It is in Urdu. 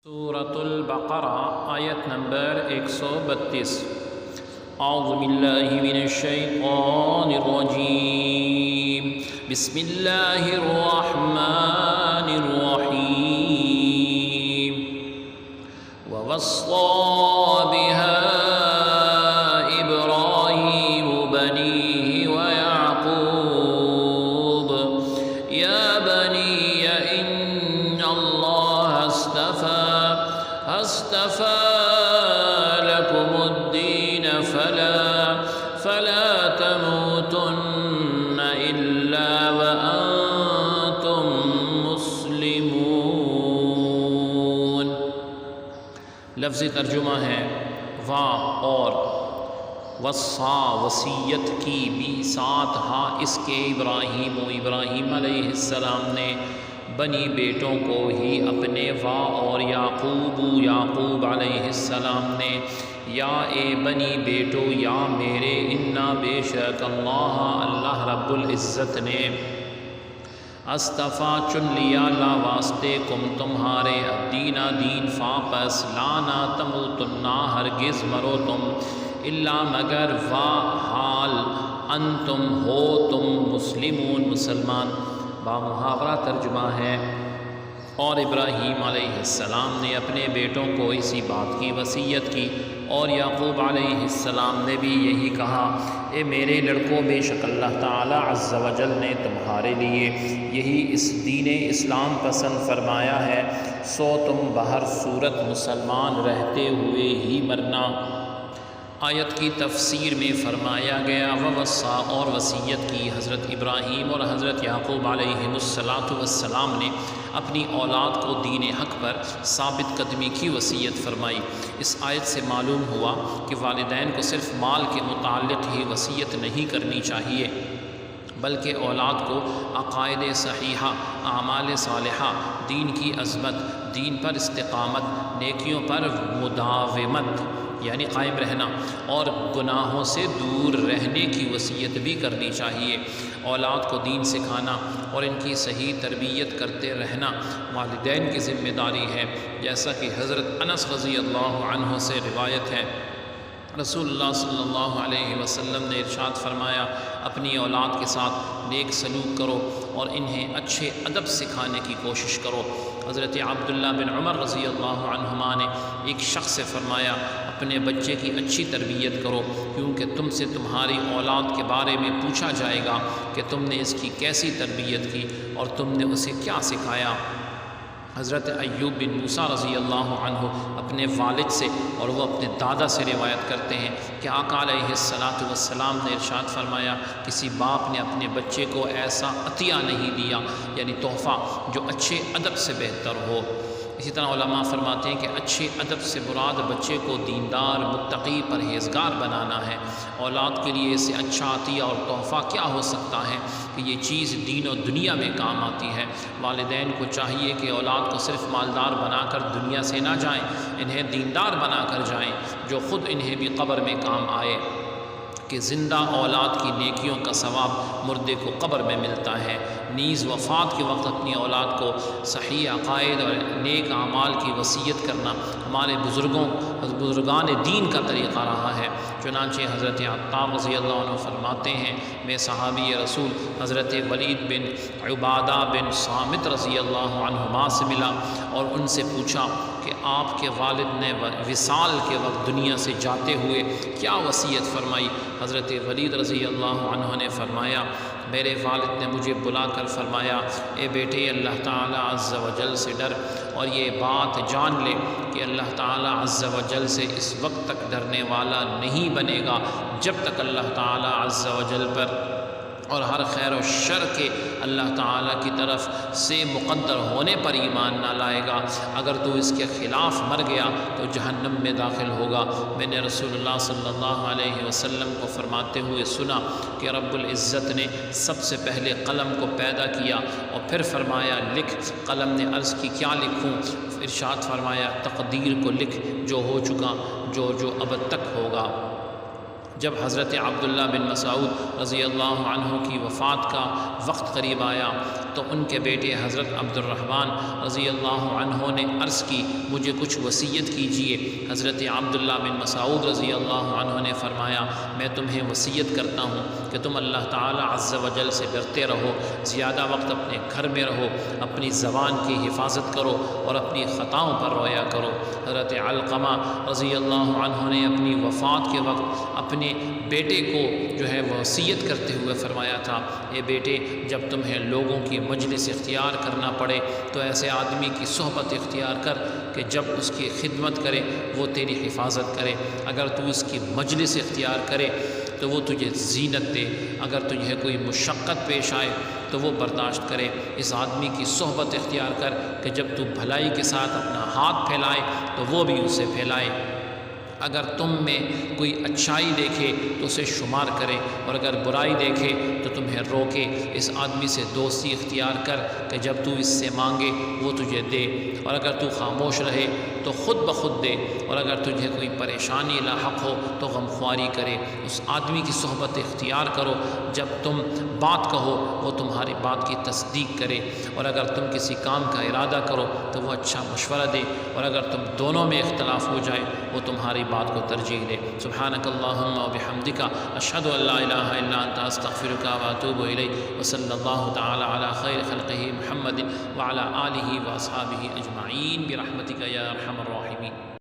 سورة البقرہ آیت نمبر 132۔ اعوذ باللہ من الشیطان الرجیم، بسم اللہ الرحمن الرحیم۔ ووصى بها إبراهيم بنيه ويعقوب يا بني إن الله اصطفى لكم الدين فلا تموتن إلا وأنتم مسلمون۔ لفظی ترجمہ ہے وا اور، وصا وصیت کی بھی ساتھ ہاں اس کے ابراہیم علیہ السلام نے بنی بیٹوں کو ہی اپنے وا اور یعقوب علیہ السلام نے یا اے بنی بیٹو یا میرے انا بے شک اللہ رب العزت نے اصطفیٰ چن لیا لا واسطے کم تمہارے الدین دین پس لانا تموتنا ہرگز مرو تم الا مگر وا حال انتم ہو تم مسلمون مسلمان۔ بامحاورہ ترجمہ ہے اور ابراہیم علیہ السلام نے اپنے بیٹوں کو اسی بات کی وصیت کی اور یعقوب علیہ السلام نے بھی یہی کہا، اے میرے لڑکوں بے شک اللہ تعالی عز و جل نے تمہارے لیے یہی اس دین اسلام پسند فرمایا ہے، سو تم بہر صورت مسلمان رہتے ہوئے ہی مرنا۔ آیت کی تفسیر میں فرمایا گیا ووصا اور وصیت کی حضرت ابراہیم اور حضرت یعقوب علیہ السلام نے اپنی اولاد کو دین حق پر ثابت قدمی کی وصیت فرمائی۔ اس آیت سے معلوم ہوا کہ والدین کو صرف مال کے متعلق ہی وصیت نہیں کرنی چاہیے بلکہ اولاد کو عقائد صحیحہ، اعمال صالحہ، دین کی عظمت، دین پر استقامت، نیکیوں پر مداومت یعنی قائم رہنا اور گناہوں سے دور رہنے کی وصیت بھی کرنی چاہیے۔ اولاد کو دین سکھانا اور ان کی صحیح تربیت کرتے رہنا والدین کی ذمہ داری ہے، جیسا کہ حضرت انس رضی اللہ عنہ سے روایت ہے، رسول اللہ صلی اللہ علیہ وسلم نے ارشاد فرمایا، اپنی اولاد کے ساتھ نیک سلوک کرو اور انہیں اچھے ادب سکھانے کی کوشش کرو۔ حضرت عبداللہ بن عمر رضی اللہ عنہما نے ایک شخص سے فرمایا، اپنے بچے کی اچھی تربیت کرو کیونکہ تم سے تمہاری اولاد کے بارے میں پوچھا جائے گا کہ تم نے اس کی کیسی تربیت کی اور تم نے اسے کیا سکھایا۔ حضرت ایوب بن موسیٰ رضی اللہ عنہ اپنے والد سے اور وہ اپنے دادا سے روایت کرتے ہیں کہ آقا علیہ السلام نے ارشاد فرمایا، کسی باپ نے اپنے بچے کو ایسا عطیہ نہیں دیا یعنی تحفہ جو اچھے ادب سے بہتر ہو۔ اسی طرح علماء فرماتے ہیں کہ اچھے ادب سے مراد بچے کو دیندار، متقی، پرہیزگار بنانا ہے۔ اولاد کے لیے اس سے اچھا عطیہ اور تحفہ کیا ہو سکتا ہے کہ یہ چیز دین و دنیا میں کام آتی ہے۔ والدین کو چاہیے کہ اولاد کو صرف مالدار بنا کر دنیا سے نہ جائیں، انہیں دیندار بنا کر جائیں جو خود انہیں بھی قبر میں کام آئے، کہ زندہ اولاد کی نیکیوں کا ثواب مردے کو قبر میں ملتا ہے۔ نیز وفات کے وقت اپنی اولاد کو صحیح عقائد اور نیک اعمال کی وصیت کرنا ہمارے بزرگان دین کا طریقہ رہا ہے۔ چنانچہ حضرت عطار رضی اللہ عنہ فرماتے ہیں، میں صحابی رسول حضرت ولید بن عبادہ بن صامت رضی اللہ عنہما سے ملا اور ان سے پوچھا کہ آپ کے والد نے وصال کے وقت دنیا سے جاتے ہوئے کیا وصیت فرمائی؟ حضرت ولید رضی اللہ عنہ نے فرمایا، میرے والد نے مجھے بلا کر فرمایا، اے بیٹے اللہ تعالی عز و جل سے ڈر اور یہ بات جان لے کہ اللہ تعالی عز و جل سے اس وقت تک ڈرنے والا نہیں بنے گا جب تک اللہ تعالی عز و جل پر اور ہر خیر و شر کے اللہ تعالیٰ کی طرف سے مقدر ہونے پر ایمان نہ لائے گا۔ اگر تو اس کے خلاف مر گیا تو جہنم میں داخل ہوگا۔ میں نے رسول اللہ صلی اللہ علیہ وسلم کو فرماتے ہوئے سنا کہ رب العزت نے سب سے پہلے قلم کو پیدا کیا اور پھر فرمایا لکھ۔ قلم نے عرض کی کیا لکھوں؟ ارشاد فرمایا تقدیر کو لکھ، جو ہو چکا، جو اب تک ہوگا۔ جب حضرت عبداللہ بن مسعود رضی اللہ عنہ کی وفات کا وقت قریب آیا تو ان کے بیٹے حضرت عبد الرحمن رضی اللہ عنہ نے عرض کی مجھے کچھ وصیت کیجیے۔ حضرت عبداللہ بن مسعود رضی اللہ عنہ نے فرمایا میں تمہیں وصیت کرتا ہوں کہ تم اللہ تعالی عز و جل سے ڈرتے رہو، زیادہ وقت اپنے گھر میں رہو، اپنی زبان کی حفاظت کرو اور اپنی خطاؤں پر رویا کرو۔ حضرت علقمہ رضی اللہ عنہ نے اپنی وفات کے وقت اپنے بیٹے کو جو ہے وصیت کرتے ہوئے فرمایا تھا اے بیٹے جب تمہیں لوگوں کی مجلس اختیار کرنا پڑے تو ایسے آدمی کی صحبت اختیار کر کہ جب اس کی خدمت کرے وہ تیری حفاظت کرے، اگر تو اس کی مجلس اختیار کرے تو وہ تجھے زینت دے، اگر تجھے کوئی مشقت پیش آئے تو وہ برداشت کرے۔ اس آدمی کی صحبت اختیار کر کہ جب تو بھلائی کے ساتھ اپنا ہاتھ پھیلائے تو وہ بھی اسے پھیلائے، اگر تم میں کوئی اچھائی دیکھے تو اسے شمار کرے اور اگر برائی دیکھے تو تمہیں روکے۔ اس آدمی سے دوستی اختیار کر کہ جب تو اس سے مانگے وہ تجھے دے، اور اگر تو خاموش رہے تو خود بخود دے، اور اگر تجھے کوئی پریشانی لاحق ہو تو غمخواری کرے۔ اس آدمی کی صحبت اختیار کرو، جب تم بات کہو وہ تمہاری بات کی تصدیق کرے، اور اگر تم کسی کام کا ارادہ کرو تو وہ اچھا مشورہ دے، اور اگر تم دونوں میں اختلاف ہو جائے وہ تمہاری بات کو ترجیح دے۔ سبحانک اللہم و بحمدک اشہد ان لا الہ الا انت استغفرک و اتوب الیک، وصلی اللہ تعالی علی خیر خلقہ محمد وعلی آلہ واصحابہ اجمعین برحمتک یا ارحم الراحمین۔